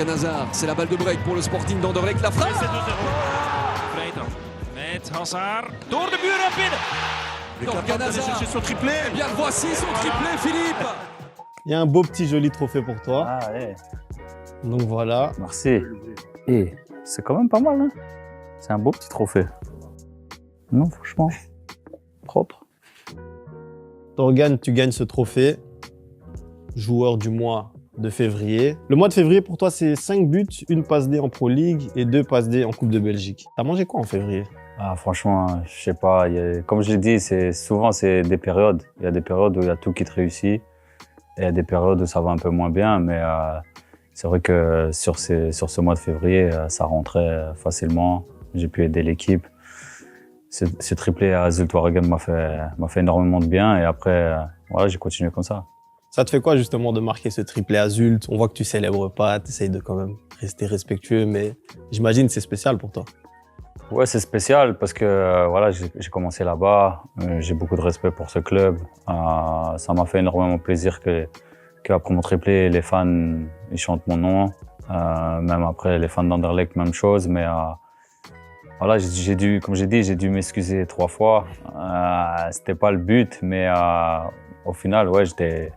Torgan Hazard, c'est la balle de break pour le Sporting d'Anderlecht. La frappe. C'est 2-0. Vrijdag met Hazard. Door de muur en binnen. Torgan Hazard. Chercher son triplé. Eh bien, voici son triplé, Philippe. Il y a un beau petit joli trophée pour toi. Ah ouais, Donc voilà. merci. Et c'est quand même pas mal, hein. C'est un beau petit trophée. Non, franchement, propre. Torgan, tu gagnes ce trophée. Joueur du mois de février. Le mois de février, pour toi, c'est 5 buts, 1 passe D en Pro League et 2 passes D en Coupe de Belgique. T'as mangé quoi en février? Ah, franchement, je sais pas. Comme je l'ai dit, souvent c'est des périodes. Il y a des périodes où il y a tout qui te réussit. Et il y a des périodes où ça va un peu moins bien. Mais c'est vrai que sur ce mois de février, ça rentrait facilement. J'ai pu aider l'équipe. Ce triplé à Zulte-Waregem m'a fait énormément de bien. Et après, voilà, j'ai continué comme ça. Ça te fait quoi justement de marquer ce triplé à Zulte? On voit que tu célèbres pas, tu essayes de quand même rester respectueux, mais j'imagine que c'est spécial pour toi. Ouais, c'est spécial parce que voilà, j'ai commencé là-bas. J'ai beaucoup de respect pour ce club. Ça m'a fait énormément plaisir qu'après mon triplé, les fans ils chantent mon nom. Même après, les fans d'Anderlecht, même chose. Mais voilà, comme j'ai dit, j'ai dû m'excuser 3 fois. C'était pas le but, mais au final, ouais, j'étais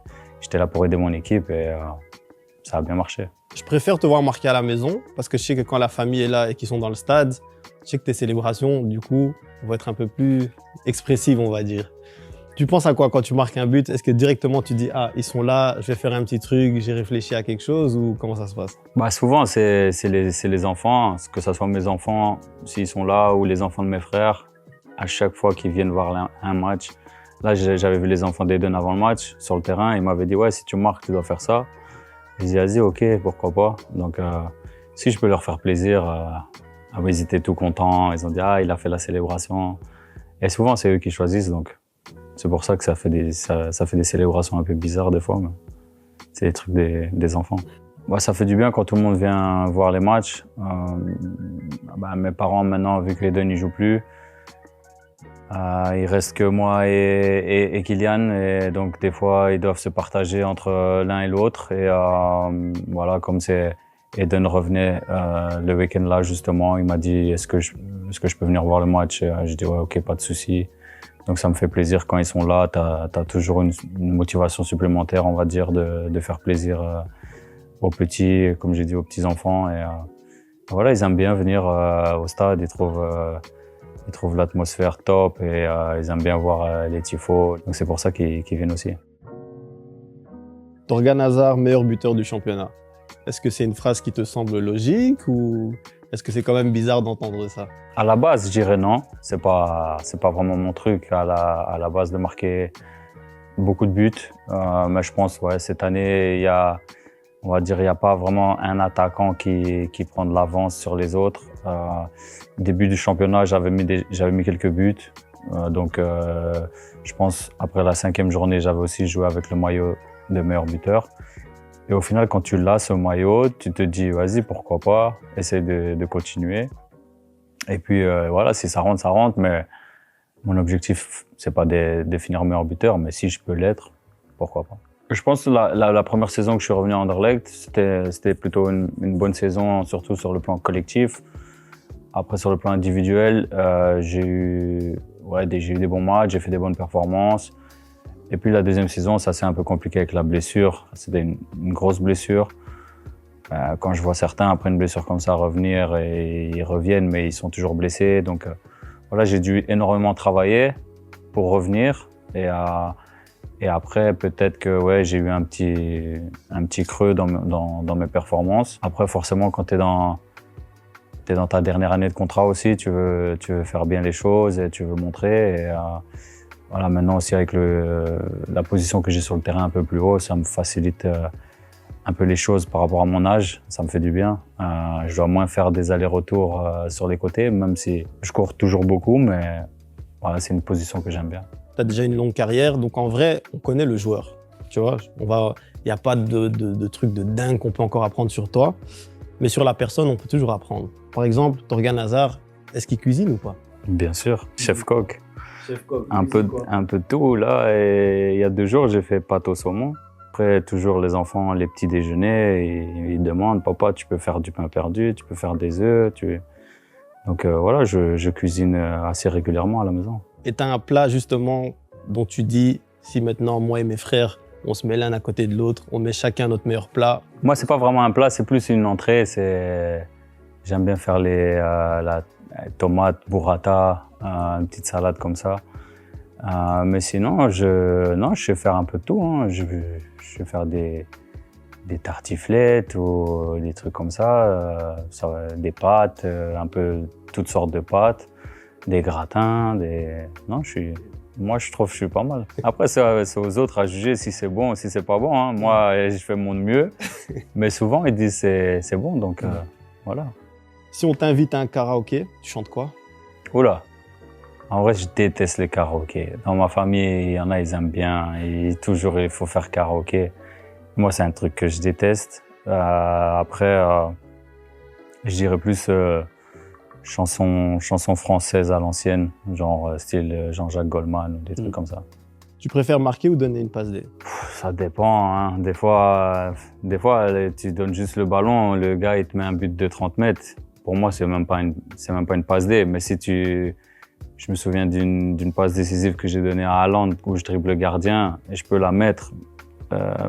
là pour aider mon équipe et ça a bien marché. Je préfère te voir marquer à la maison parce que je sais que quand la famille est là et qu'ils sont dans le stade, je sais que tes célébrations, du coup, vont être un peu plus expressives, on va dire. Tu penses à quoi quand tu marques un but? Est-ce que directement tu dis « Ah, ils sont là, je vais faire un petit truc, j'ai réfléchi à quelque chose » ou comment ça se passe? Bah souvent, c'est les enfants, que ce soit mes enfants, s'ils sont là, ou les enfants de mes frères. À chaque fois qu'ils viennent voir un match, là, j'avais vu les enfants d'Eden avant le match, sur le terrain. Ils m'avaient dit « Ouais, si tu marques, tu dois faire ça. » J'ai dit « Vas-y, ok, pourquoi pas. » Donc, si je peux leur faire plaisir, ils étaient tout contents. Ils ont dit « Ah, il a fait la célébration. » Et souvent, c'est eux qui choisissent. Donc, c'est pour ça que ça fait des célébrations un peu bizarres des fois. Mais c'est les trucs des enfants. Bah, ça fait du bien quand tout le monde vient voir les matchs. Mes parents, maintenant, vu que Eden ne joue plus, il reste que moi et Kylian. Et donc, des fois, ils doivent se partager entre l'un et l'autre. Et voilà, comme Eden revenait le week-end là, justement, il m'a dit est-ce que je peux venir voir le match? J'ai dit ouais, ok, pas de souci. Donc ça me fait plaisir quand ils sont là. T'as toujours une motivation supplémentaire, on va dire, de faire plaisir aux petits, comme j'ai dit, aux petits enfants. Et voilà, ils aiment bien venir au stade. Ils trouvent l'atmosphère top et ils aiment bien voir les tifos. Donc c'est pour ça qu'ils viennent aussi. Torgan Hazard, meilleur buteur du championnat. Est-ce que c'est une phrase qui te semble logique ou est-ce que c'est quand même bizarre d'entendre ça? À la base, je dirais non. C'est pas vraiment mon truc à la base de marquer beaucoup de buts. Mais je pense, ouais, cette année, il y a pas vraiment un attaquant qui prend de l'avance sur les autres. Début du championnat, j'avais mis quelques buts. Donc, je pense, après la 5e journée, j'avais aussi joué avec le maillot de meilleur buteur. Et au final, quand tu l'as, ce maillot, tu te dis, vas-y, pourquoi pas, essaye de continuer. Et puis, voilà, si ça rentre, ça rentre. Mais mon objectif, c'est pas de finir meilleur buteur, mais si je peux l'être, pourquoi pas. Je pense que la première saison que je suis revenu à Anderlecht, c'était plutôt une bonne saison, surtout sur le plan collectif. Après, sur le plan individuel, j'ai eu des bons matchs, j'ai fait des bonnes performances. Et puis la deuxième saison, ça s'est un peu compliqué avec la blessure. C'était une grosse blessure. Quand je vois certains, après une blessure comme ça, revenir et ils reviennent, mais ils sont toujours blessés. Donc voilà, j'ai dû énormément travailler pour revenir. Et après, peut-être que ouais, j'ai eu un petit creux dans mes performances. Après, forcément, quand t'es dans ta dernière année de contrat aussi, tu veux faire bien les choses et tu veux montrer. Et, voilà, maintenant aussi avec la position que j'ai sur le terrain un peu plus haut, ça me facilite un peu les choses par rapport à mon âge. Ça me fait du bien. Je dois moins faire des allers-retours sur les côtés, même si je cours toujours beaucoup, mais voilà, c'est une position que j'aime bien. Tu as déjà une longue carrière, donc en vrai, on connaît le joueur. Tu vois, il n'y a pas de truc de dingue qu'on peut encore apprendre sur toi, mais sur la personne, on peut toujours apprendre. Par exemple, Torgan Hazard, est-ce qu'il cuisine ou pas? Bien sûr, chef-coq. Un peu de tout, là. Et il y a 2 jours, j'ai fait pâte au saumon. Après, toujours les enfants, les petits déjeuners, ils demandent « Papa, tu peux faire du pain perdu, tu peux faire des œufs. » Donc voilà, je cuisine assez régulièrement à la maison. Et tu as un plat justement dont tu dis, si maintenant moi et mes frères, on se met l'un à côté de l'autre, on met chacun notre meilleur plat. Moi, c'est pas vraiment un plat, c'est plus une entrée. J'aime bien faire la tomate, burrata, une petite salade comme ça. Mais sinon, je sais faire un peu de tout. Hein. Je sais faire des tartiflettes ou des trucs comme ça, des pâtes, un peu toutes sortes de pâtes, des gratins, moi, je trouve que je suis pas mal. Après, c'est aux autres à juger si c'est bon ou si c'est pas bon. Hein. Moi, je fais mon mieux, mais souvent, ils disent c'est bon, donc voilà. Si on t'invite à un karaoké, tu chantes quoi? Oula, en vrai, je déteste les karaokés. Dans ma famille, il y en a, ils aiment bien. Et toujours, il faut faire karaoké. Moi, c'est un truc que je déteste. Après, je dirais plus chanson française à l'ancienne, genre style Jean-Jacques Goldman ou des trucs comme ça. Tu préfères marquer ou donner une passe D? Ça dépend. Hein. Des fois, tu donnes juste le ballon, le gars, il te met un but de 30 mètres. Pour moi, c'est même pas une passe D. Mais je me souviens d'une passe décisive que j'ai donnée à Haaland où je dribble le gardien et je peux la mettre.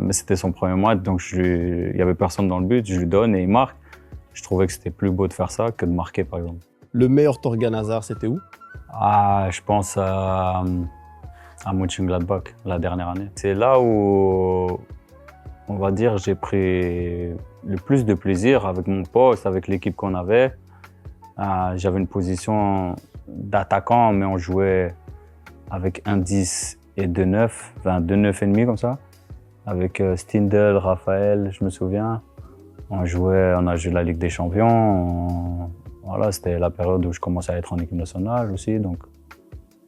Mais c'était son premier match, donc il y avait personne dans le but, je lui donne et il marque. Je trouvais que c'était plus beau de faire ça que de marquer, par exemple. Le meilleur Torgan Hazard, c'était où? Je pense à Mönchengladbach, la dernière année. C'est là où, on va dire, j'ai pris le plus de plaisir avec mon poste, avec l'équipe qu'on avait. J'avais une position d'attaquant, mais on jouait avec un 10 et 2-9, enfin 2-9 et demi comme ça. Avec Stindl, Raphaël, je me souviens. On a joué la Ligue des Champions. Voilà, c'était la période où je commençais à être en équipe nationale aussi. Donc,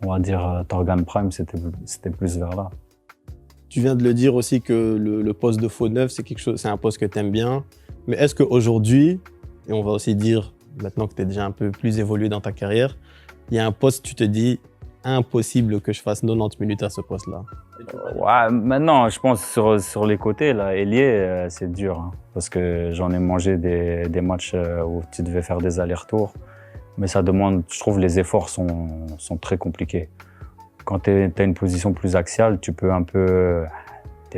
on va dire Torgan Prime, c'était plus vers là. Tu viens de le dire aussi que le poste de faux neuf, c'est un poste que tu aimes bien. Mais est-ce qu'aujourd'hui, et on va aussi dire maintenant que tu es déjà un peu plus évolué dans ta carrière, il y a un poste, tu te dis, impossible que je fasse 90 minutes à ce poste-là? Ouais, maintenant, je pense sur les côtés, là, ailier, c'est dur. Hein, parce que j'en ai mangé des matchs où tu devais faire des allers-retours. Mais ça demande, je trouve, les efforts sont très compliqués. Quand tu as une position plus axiale, des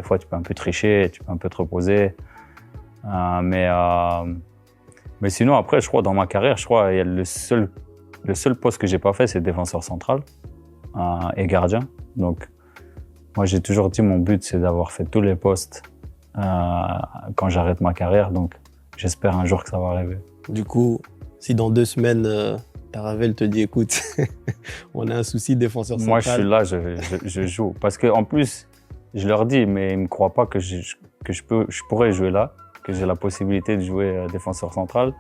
fois, tu peux un peu tricher, tu peux un peu te reposer. Mais sinon, après, je crois, dans ma carrière, il y a le seul poste que j'ai pas fait, c'est défenseur central et gardien. Donc, moi, j'ai toujours dit, mon but, c'est d'avoir fait tous les postes quand j'arrête ma carrière. Donc, j'espère un jour que ça va arriver. Du coup, si dans 2 semaines, Taravel te dit, écoute, on a un souci défenseur central. Moi, je suis là, je joue. Parce qu'en plus, je leur dis, mais ils ne me croient pas que je pourrais jouer là, que j'ai la possibilité de jouer défenseur central.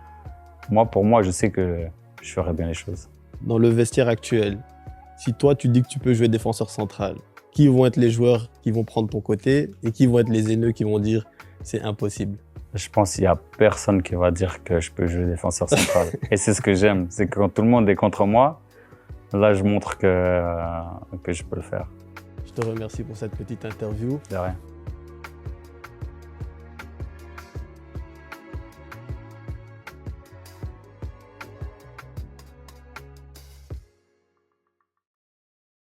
Pour moi, je sais que je ferai bien les choses. Dans le vestiaire actuel, si toi, tu dis que tu peux jouer défenseur central, qui vont être les joueurs qui vont prendre ton côté et qui vont être les haineux qui vont dire c'est impossible? Je pense qu'il n'y a personne qui va dire que je peux jouer défenseur central. Et c'est ce que j'aime, c'est que quand tout le monde est contre moi, là je montre que je peux le faire. Je te remercie pour cette petite interview. De rien.